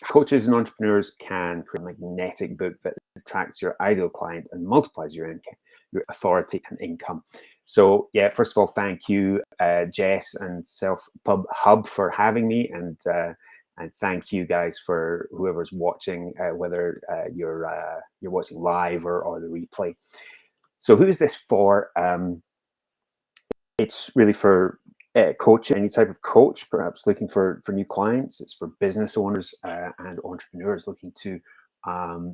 Coaches and entrepreneurs can create a magnetic book that attracts your ideal client and multiplies your income, your authority and income. So yeah, first of all, thank you, Jess and Self Pub Hub for having me, and thank you guys for whoever's watching, whether you're watching live or the replay. So who is this for? It's really for coaching, any type of coach, perhaps looking for new clients. It's for business owners and entrepreneurs looking to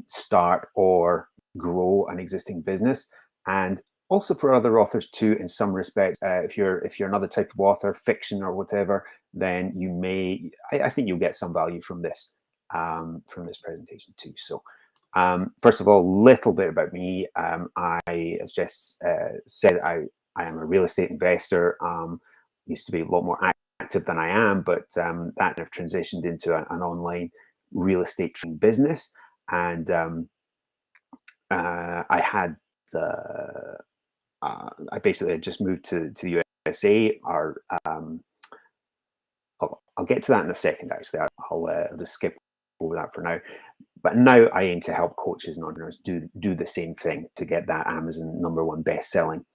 start or grow an existing business, and also for other authors too, in some respects. If you're another type of author, fiction or whatever, then you may, I think you'll get some value from this presentation too. So first of all, a little bit about me. As Jess said, I am a real estate investor. Used to be a lot more active than I am, but that kind of transitioned into an online real estate trading business. And I had, I basically had just moved to the USA. I'll get to that in a second, actually. I'll just skip over that for now. But now I aim to help coaches and entrepreneurs do the same thing to get that Amazon #1 best-selling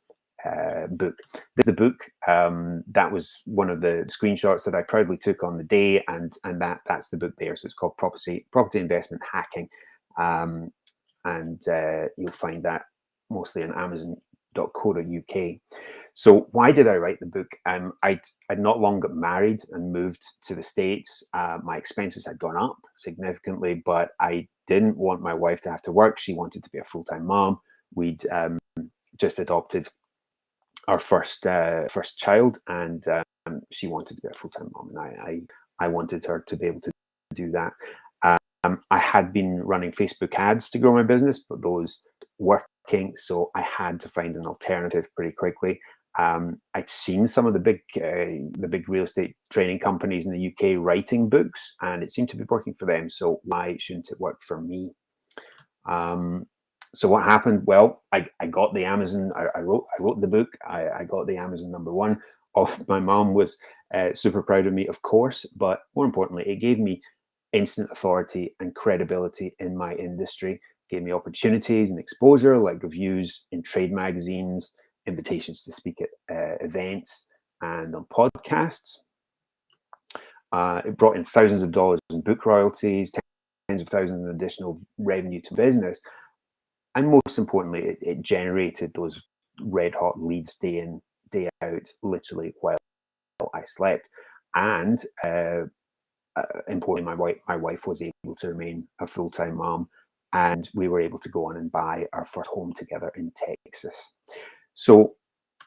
book. This is the book. That was one of the screenshots that I proudly took on the day, and that's the book there. So it's called Property Investment Hacking, and you'll find that mostly on Amazon.co.uk. So why did I write the book? I'd not long got married and moved to the States. My expenses had gone up significantly, but I didn't want my wife to have to work. She wanted to be a full-time mom. We'd just adopted our first child, and she wanted to be a full-time mom, and I wanted her to be able to do that. I had been running Facebook ads to grow my business, but those weren't working, so I had to find an alternative pretty quickly. I'd seen some of the big real estate training companies in the UK writing books, and it seemed to be working for them. So why shouldn't it work for me? So what happened? Well, I got the Amazon. I wrote the book. I got the Amazon #1. My mom was super proud of me, of course, but more importantly, it gave me instant authority and credibility in my industry. Gave me opportunities and exposure, like reviews in trade magazines, invitations to speak at events and on podcasts. It brought in thousands of dollars in book royalties, tens of thousands in additional revenue to business. And most importantly, it generated those red hot leads day in, day out, literally while I slept. And importantly, my wife was able to remain a full-time mom, and we were able to go on and buy our first home together in Texas. So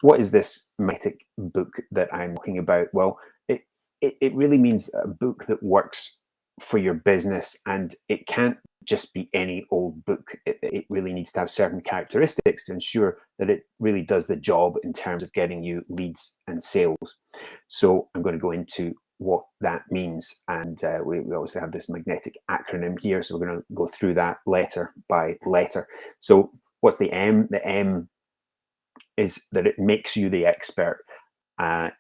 what is this M.A.G.N.E.T.I.C book that I'm talking about? Well, it really means a book that works for your business, and it can't just be any old book. It really needs to have certain characteristics to ensure that it really does the job in terms of getting you leads and sales. So I'm going to go into what that means, and we also have this magnetic acronym here, so we're going to go through that letter by letter. So what's the M? The M is that it makes you the expert.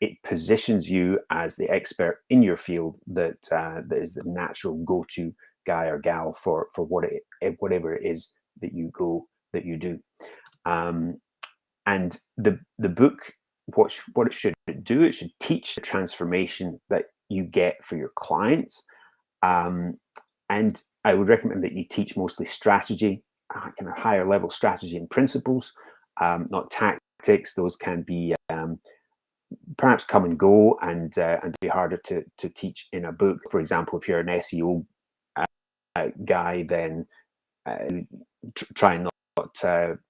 It positions you as the expert in your field that is the natural go-to guy or gal for whatever it is that you do. And the book, what it should do, it should teach the transformation that you get for your clients. And I would recommend that you teach mostly strategy, kind of higher level strategy and principles, not tactics. Those can be perhaps come and go and be harder to teach in a book. For example, if you're an SEO guy, then try and not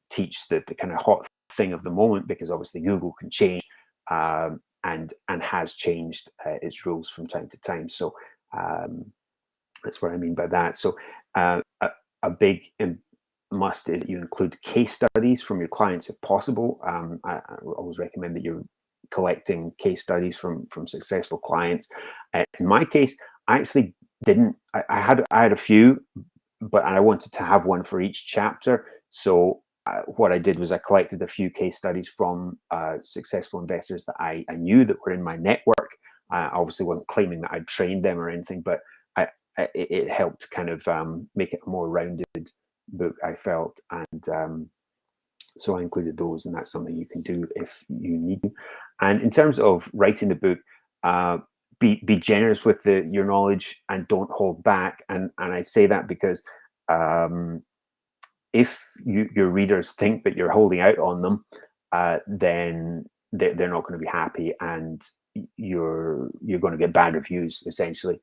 teach the kind of hot thing of the moment, because obviously Google can change and has changed its rules from time to time. So that's what I mean by that. So a big must is that you include case studies from your clients if possible. I always recommend that you're collecting case studies from successful clients. In my case, I actually didn't. I had a few, but I wanted to have one for each chapter. So what I did was I collected a few case studies from successful investors that I knew that were in my network. I obviously wasn't claiming that I'd trained them or anything, but it helped kind of make it a more rounded book, I felt. And so I included those, and that's something you can do if you need to. And in terms of writing the book, be generous with your knowledge and don't hold back. And I say that because if your readers think that you're holding out on them, then they're not going to be happy, and you're going to get bad reviews. Essentially,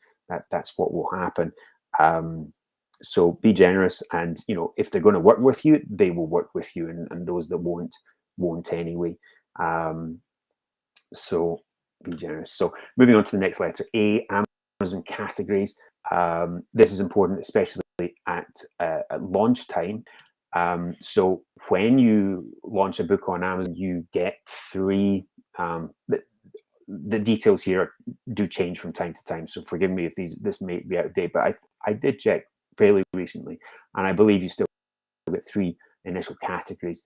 that's what will happen. So be generous, and if they're going to work with you, they will work with you, and those that won't anyway. So be generous. So moving on to the next letter A, Amazon categories. This is important, especially at launch time. So when you launch a book on Amazon, you get three. The details here do change from time to time, so forgive me if this may be out of date, but I did check fairly recently, and I believe you still get three initial categories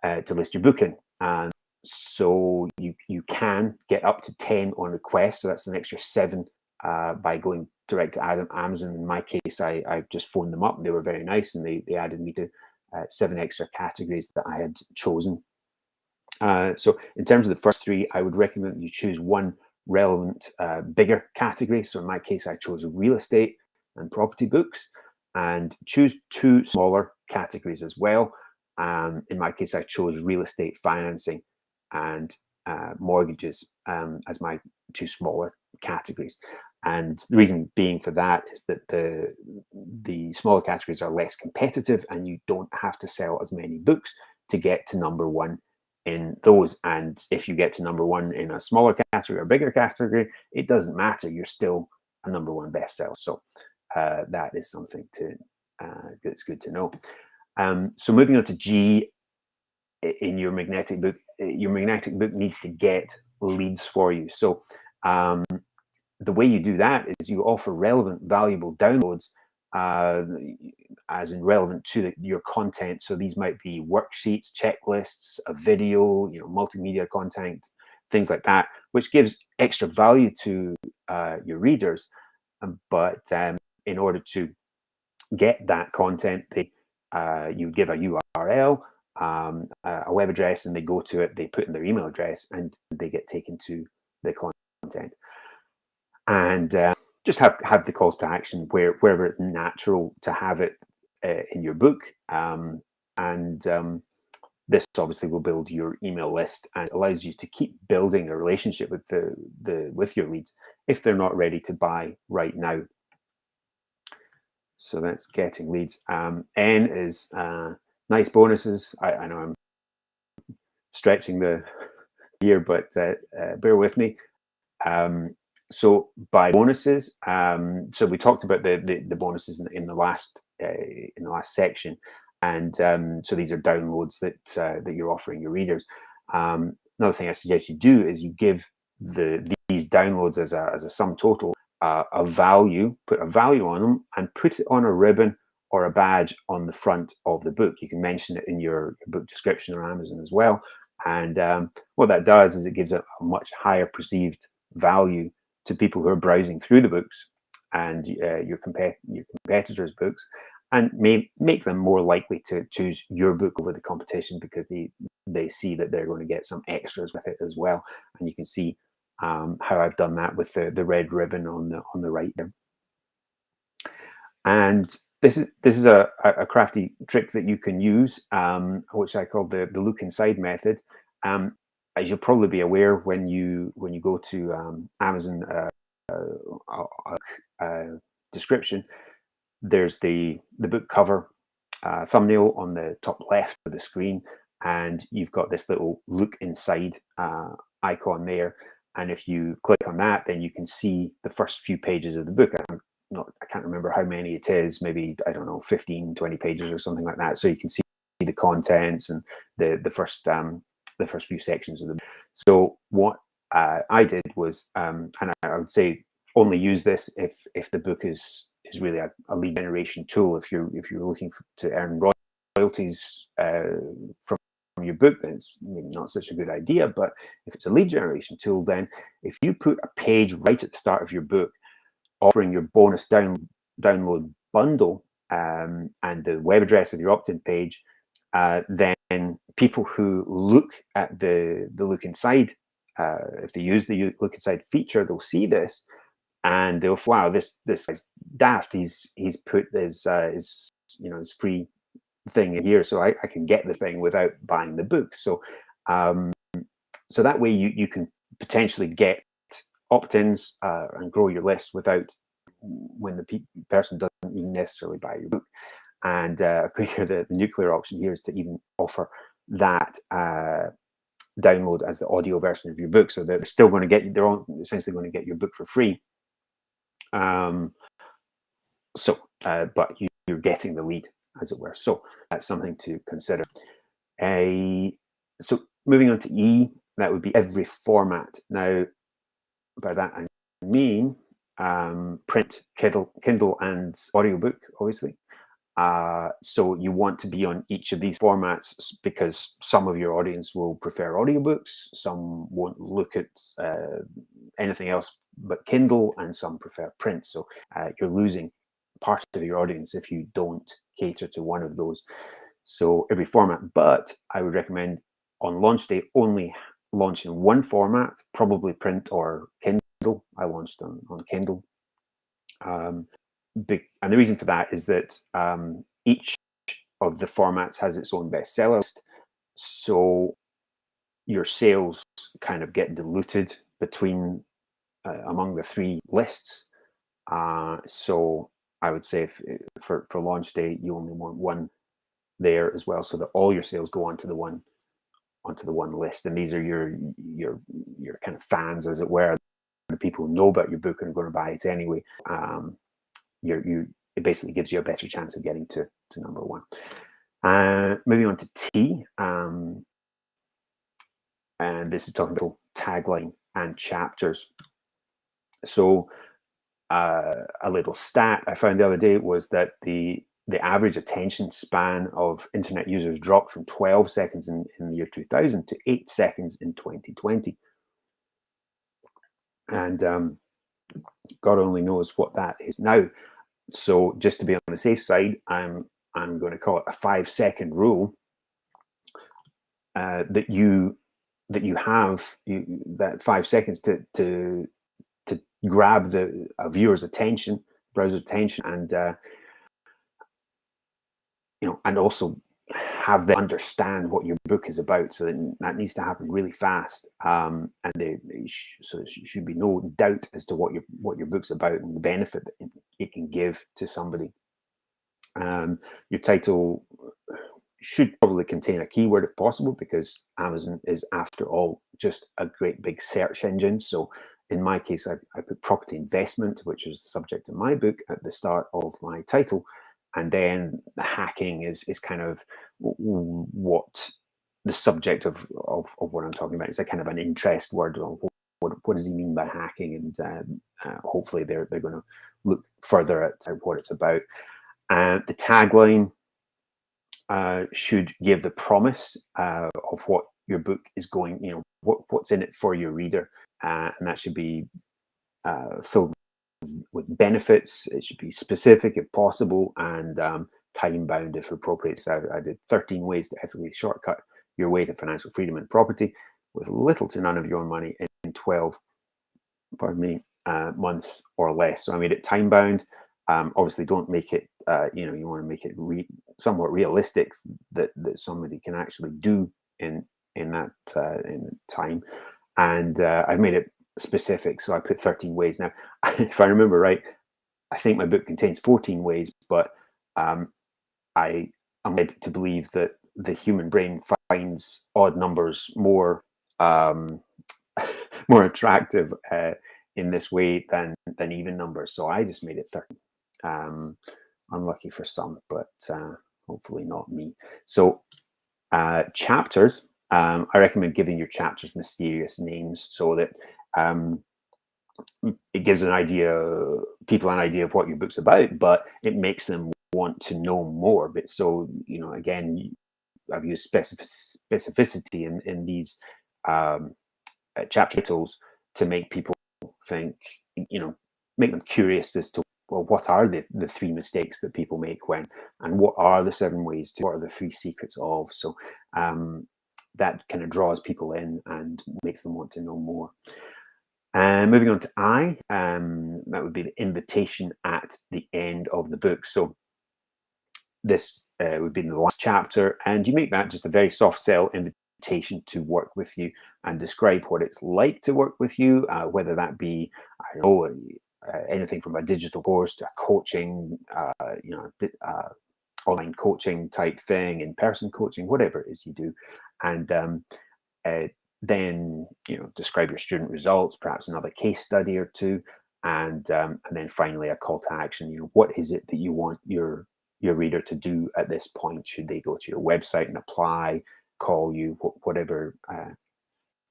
to list your book in. And so you can get up to 10 on request, so that's an extra 7 by going direct to Amazon. In my case, I just phoned them up, and they were very nice, and they added me to 7 extra categories that I had chosen. So in terms of the first 3, I would recommend you choose one relevant bigger category. So in my case, I chose real estate and property books, and choose 2 smaller categories as well. In my case, I chose real estate financing and mortgages as my 2 smaller categories. And the reason being for that is that the smaller categories are less competitive, and you don't have to sell as many books to get to number 1 in those. And if you get to number 1 in a smaller category or bigger category, it doesn't matter. You're still a number 1 bestseller. So that is something that's good to know. So moving on to G, in your magnetic book, your magnetic book needs to get leads for you. So the way you do that is you offer relevant, valuable downloads, as in relevant to your content. So these might be worksheets, checklists, a video, multimedia content, things like that, which gives extra value to your readers. But in order to get that content, you give a URL, a web address, and they go to it, they put in their email address, and they get taken to the content. And just have the calls to action wherever it's natural to have it in your book. This obviously will build your email list and allows you to keep building a relationship with your leads if they're not ready to buy right now. So that's getting leads. N is nice bonuses. I know I'm stretching the year, but bear with me. So by bonuses, so we talked about the bonuses in the last section, and so these are downloads that you're offering your readers. Another thing I suggest you do is you give these downloads as a sum total, a value, put a value on them, and put it on a ribbon or a badge on the front of the book. You can mention it in your book description on Amazon as well. And what that does is it gives a much higher perceived value to people who are browsing through the books and your competitors' books, and may make them more likely to choose your book over the competition, because they see that they're going to get some extras with it as well. And you can see how I've done that with the red ribbon on the right there. And this is a crafty trick that you can use, which I call the look inside method. As you'll probably be aware, when you go to Amazon description, there's the book cover thumbnail on the top left of the screen, and you've got this little look inside icon there. And if you click on that, then you can see the first few pages of the book. I can't remember how many it is, maybe, I don't know, 15, 20 pages or something like that. So you can see the contents and the first few sections of the book. So what I did was, and I would say only use this if the book is really a lead generation tool. If you're looking to earn royalties from your book, then it's maybe not such a good idea. But if it's a lead generation tool, then if you put a page right at the start of your book offering your bonus download bundle and the web address of your opt-in page, then people who look at the look inside, if they use the look inside feature, they'll see this and they'll, wow, this guy's daft. He's put his his free thing in here, so I can get the thing without buying the book. So so that way you can potentially get opt-ins and grow your list without when the person doesn't even necessarily buy your book. And the nuclear option here is to even offer that download as the audio version of your book, so they're still going to get, they're essentially going to get your book for free. But you're getting the lead, as it were. So that's something to consider. So moving on to E, that would be every format. Now, by that I mean print, Kindle, and audiobook, obviously. So you want to be on each of these formats because some of your audience will prefer audiobooks, some won't look at anything else but Kindle, and some prefer print. So you're losing part of your audience if you don't cater to one of those. So every format, but I would recommend on launch day only launch in one format, probably print or Kindle. I launched on Kindle. And the reason for that is that each of the formats has its own bestseller list, so your sales kind of get diluted between among the three lists. So I would say for launch day, you only want one there as well, so that all your sales go onto the one list. And these are your kind of fans, as it were, the people who know about your book and are going to buy it anyway. It basically gives you a better chance of getting to number one. Moving on to T, and this is talking about tagline and chapters. So a little stat I found the other day was that the average attention span of internet users dropped from 12 seconds in the year 2000 to 8 seconds in 2020. And God only knows what that is now. So just to be on the safe side, I'm going to call it a 5-second rule, that you have that 5 seconds to grab a viewer's attention, browser's attention, and and also have them understand what your book is about. So that needs to happen really fast, and so there should be no doubt as to what your book's about and the benefit that it can give to somebody. Your title should probably contain a keyword if possible, because Amazon is, after all, just a great big search engine. So in my case, I put property investment, which is the subject of my book, at the start of my title. And then the hacking is kind of what the subject of what I'm talking about. It's a kind of an interest word. What does he mean by hacking? And hopefully they're going to look further at what it's about. The tagline should give the promise of what your book is going, what's in it for your reader, and that should be filled with benefits. It should be specific if possible, and time bound if appropriate. So I did 13 ways to ethically shortcut your way to financial freedom and property with little to none of your own money in 12 months or less. So I made it time bound. Obviously, don't make it. You want to make it somewhat realistic that somebody can actually do in that time. And I've made it specific, so I put 13 ways. Now, if I remember right, I think my book contains 14 ways, but I am led to believe that the human brain finds odd numbers more more attractive in this way than even numbers. So I just made it 13. Unlucky for some, but hopefully not me. So chapters, I recommend giving your chapters mysterious names, so that it gives people an idea of what your book's about, but it makes them want to know more. But so, again, I've used specificity in these chapter titles to make people think, make them curious as to, well, what are the 3 mistakes that people make when, and what are the 7 ways to, what are the 3 secrets of? So that kind of draws people in and makes them want to know more. And moving on to I, that would be the invitation at the end of the book. So this would be in the last chapter, and you make that just a very soft sell invitation to work with you and describe what it's like to work with you, whether that be, I don't know, anything from a digital course to a coaching, online coaching type thing, in-person coaching, whatever it is you do. And then, describe your student results, perhaps another case study or two, and then finally a call to action. What is it that you want your reader to do at this point? Should they go to your website and apply, call you, whatever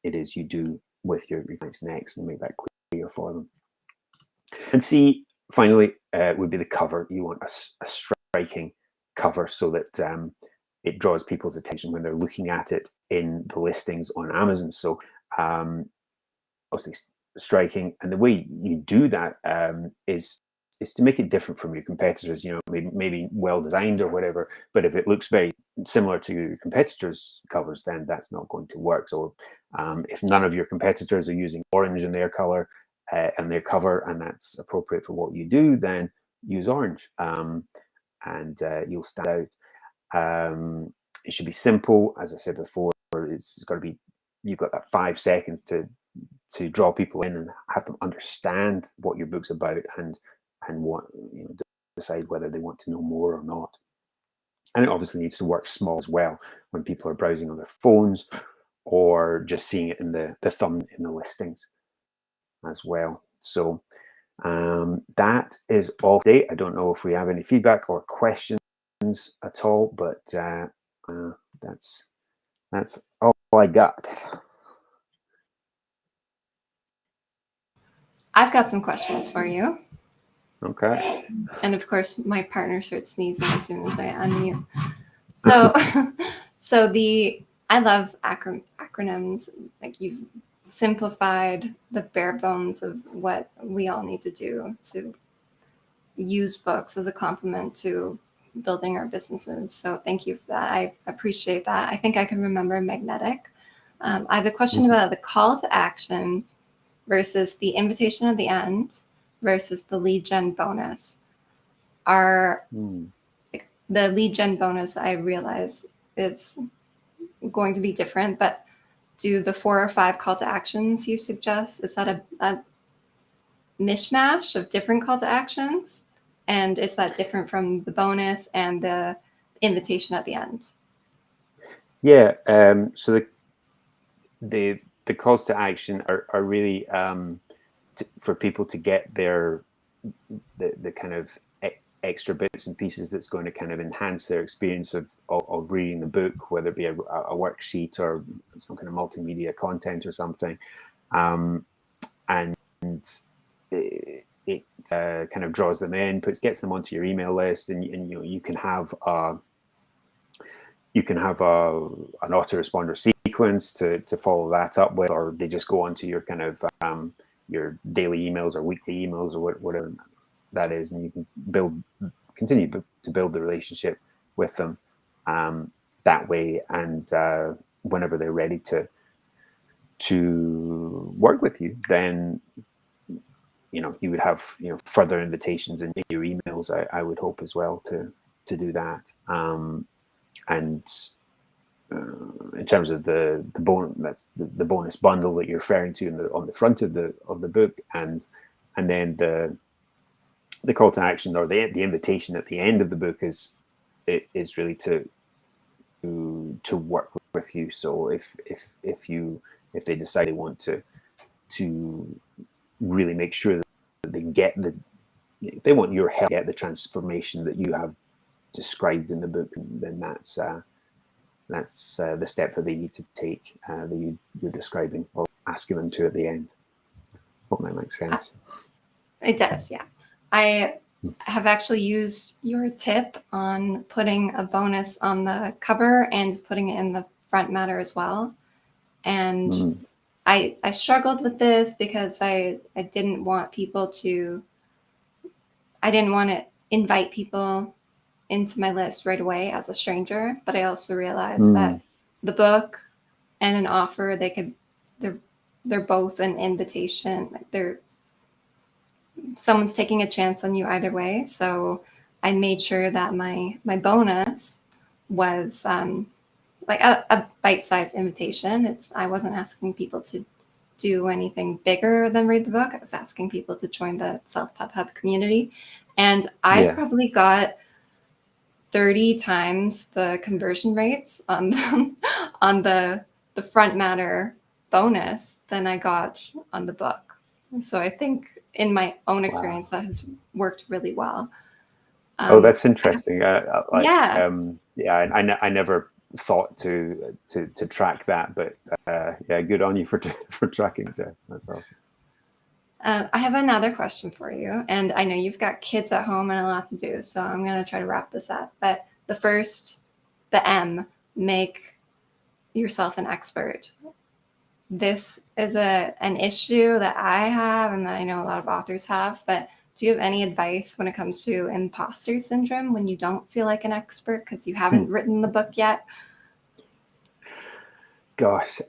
it is you do with your clients next, and make that clear for them. And C, finally, would be the cover. You want a striking cover so that it draws people's attention when they're looking at it in the listings on Amazon. So obviously striking, and the way you do that is to make it different from your competitors. Maybe well designed or whatever, but if it looks very similar to your competitors' covers, then that's not going to work. So if none of your competitors are using orange in their color and their cover, and that's appropriate for what you do, then use orange, and you'll stand out. It should be simple, as I said before. It's got to be, you've got that 5 seconds to draw people in and have them understand what your book's about, and what, decide whether they want to know more or not. And it obviously needs to work small as well, when people are browsing on their phones or just seeing it in the thumb in the listings as well. So that is all today. I don't know if we have any feedback or questions at all, but that's all I got. I've got some questions for you. Okay. And of course, my partner starts sneezing as soon as I unmute. So, I love acronyms. Like, you've simplified the bare bones of what we all need to do to use books as a complement to building our businesses. So thank you for that. I appreciate that. I think I can remember magnetic. I have a question about the call to action versus the invitation at the end versus the lead gen bonus. The lead gen bonus, I realize it's going to be different, but do the 4 or 5 call to actions you suggest, is that a mishmash of different call to actions? And is that different from the bonus and the invitation at the end? Yeah. So the calls to action are really for people to get the kind of extra bits and pieces that's going to kind of enhance their experience of reading the book, whether it be a worksheet or some kind of multimedia content or something, and it kind of draws them in, gets them onto your email list, and you can have an autoresponder sequence to follow that up with, or they just go onto your kind of your daily emails or weekly emails or whatever that is, and you can continue to build the relationship with them that way, and whenever they're ready to work with you, then you would have further invitations in your emails, I would hope, as well, to do that. And in terms of the bonus, that's the bonus bundle that you're referring to on the front of the book, and then the call to action, or the invitation at the end of the book, is really to work with you. So if they decide they want to really make sure that they get if they want your help get the transformation that you have described in the book, then that's the step that they need to take, that you're describing or asking them to at the end. Hope that makes sense. It does, yeah. I have actually used your tip on putting a bonus on the cover and putting it in the front matter as well. And Mm. I struggled with this because I didn't want people to, I didn't want to invite people into my list right away as a stranger, but I also realized Mm. that the book and an offer, they're they're both an invitation. Like they're someone's taking a chance on you either way. So I made sure that my bonus was like a bite-sized invitation. I wasn't asking people to do anything bigger than read the book. I was asking people to join the Self-Pub Hub community. And I Yeah. probably got 30 times the conversion rates on on the front matter bonus than I got on the book. And so I think in my own experience Wow. that has worked really well. Oh, that's I have, interesting. yeah. Yeah, I never thought to track that, but yeah, good on you for for tracking, Jess. That's awesome. I have another question for you, and I know you've got kids at home and a lot to do, so I'm going to try to wrap this up. But the M, make yourself an expert. This is an issue that I have and that I know a lot of authors have, but do you have any advice when it comes to imposter syndrome when you don't feel like an expert because you haven't written the book yet? Gosh,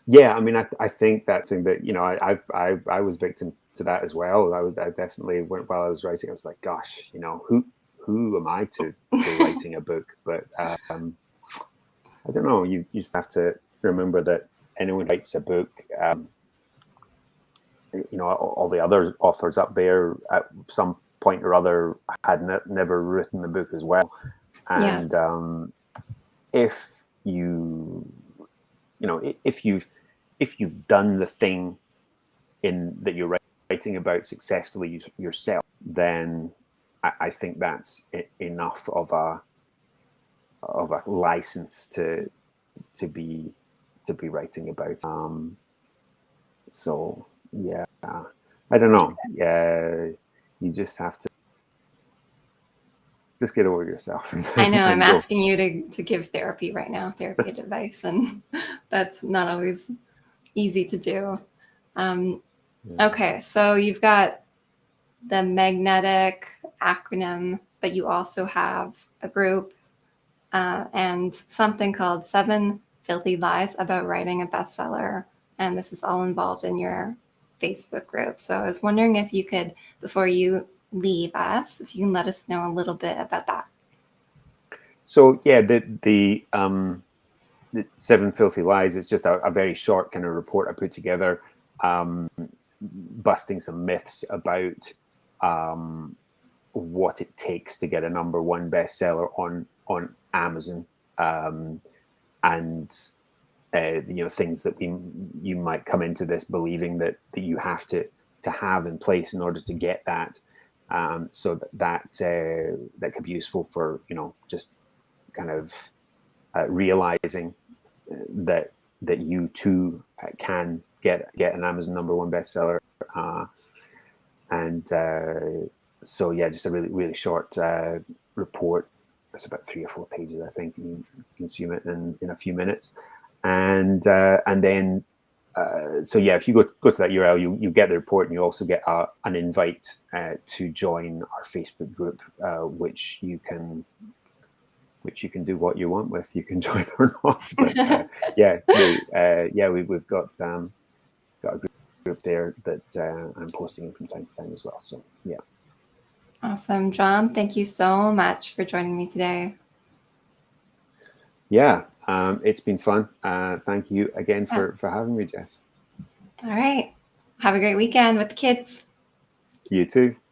yeah. I mean, I think that's something that I was victim to that as well. I definitely while I was writing, I was like, gosh, who am I to be writing a book? But I don't know. You just have to remember that anyone who writes a book, all the other authors up there at some point or other had never written the book as well. Yeah. And if if you've done the thing in that you're writing about successfully yourself, then I think that's enough of a license to be writing about. So yeah, I don't know. Yeah, you just have to just get over yourself I know I'm and go. asking you to give therapy right now, therapy advice, and that's not always easy to do. Um, Yeah. okay, so you've got the magnetic acronym, but you also have a group and something called Seven Filthy Lies About Writing a Bestseller. And this is all involved in your Facebook group. So I was wondering if you could, before you leave us, if you can let us know a little bit about that. So yeah, the Seven Filthy Lies is just a very short kind of report I put together, busting some myths about what it takes to get a #1 bestseller on Amazon, and things that you might come into this believing that you have to have in place in order to get that. So that could be useful for just kind of realizing that you too can get an Amazon #1 bestseller, and so yeah, just a really short report. It's about 3 or 4 pages, I think. You consume it in a few minutes, and then so yeah, if you go to that URL, you get the report, and you also get an invite to join our Facebook group, which you can do what you want with. You can join or not, but we've got a group there that I'm posting from time to time as well. So yeah. Awesome. John, thank you so much for joining me today. Yeah, it's been fun. Thank you again for having me, Jess. All right. Have a great weekend with the kids. You too.